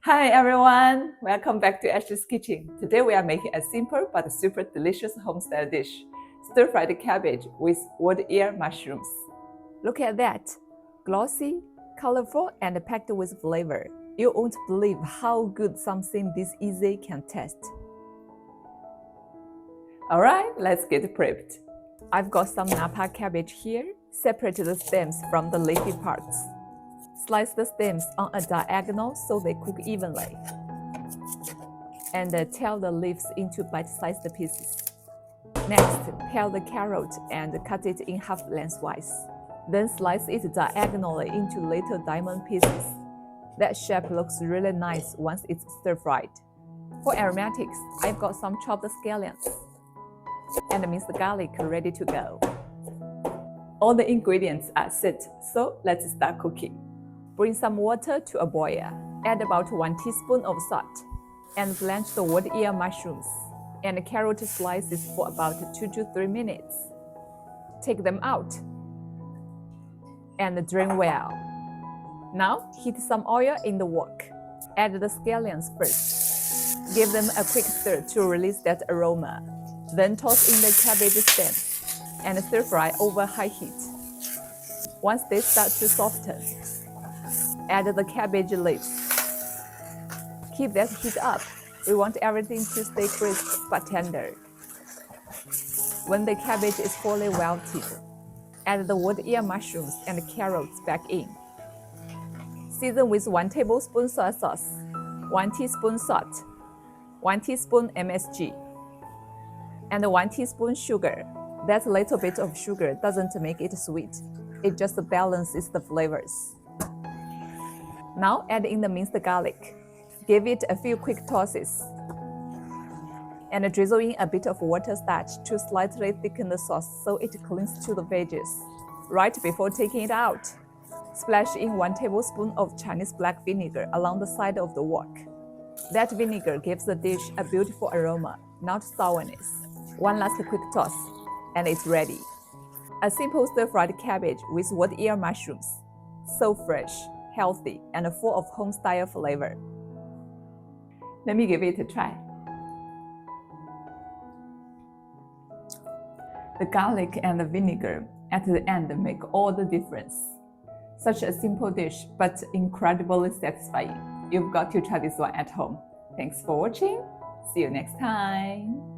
Hi everyone! Welcome back to Ashley's Kitchen. Today we are making a simple but super delicious homestyle dish, stir-fried cabbage with wood ear mushrooms. Look at that! Glossy, colorful, and packed with flavor. You won't believe how good something this easy can taste. Alright, let's get prepped. I've got some Napa cabbage here. Separate the stems from the leafy parts. Slice the stems on a diagonal so they cook evenly. And tear the leaves into bite-sized pieces. Next, peel the carrot and cut it in half lengthwise. Then slice it diagonally into little diamond pieces. That shape looks really nice once it's stir-fried. For aromatics, I've got some chopped scallions and minced garlic ready to go. All the ingredients are set, so let's start cooking. Bring some water to a boil. Add about 1 teaspoon of salt. And blanch the wood ear mushrooms and carrot slices for about 2 to 3 minutes. Take them out and drain well. Now heat some oil in the wok. Add the scallions first. Give them a quick stir to release that aroma. Then toss in the cabbage stems and stir fry over high heat. Once they start to soften, add the cabbage leaves. Keep that heat up. We want everything to stay crisp but tender. When the cabbage is fully wilted, add the wood ear mushrooms and carrots back in. Season with 1 tablespoon soy sauce, 1 teaspoon salt, 1 teaspoon MSG, and 1 teaspoon sugar. That little bit of sugar doesn't make it sweet. It just balances the flavors. Now add in the minced garlic. Give it a few quick tosses. And drizzle in a bit of water starch to slightly thicken the sauce so it clings to the veggies. Right before taking it out, splash in 1 tablespoon of Chinese black vinegar along the side of the wok. That vinegar gives the dish a beautiful aroma, not sourness. One last quick toss, and it's ready. A simple stir-fried cabbage with wood ear mushrooms. So fresh, healthy, and full of home-style flavor. Let me give it a try. The garlic and the vinegar at the end make all the difference. Such a simple dish, but incredibly satisfying. You've got to try this one at home. Thanks for watching. See you next time.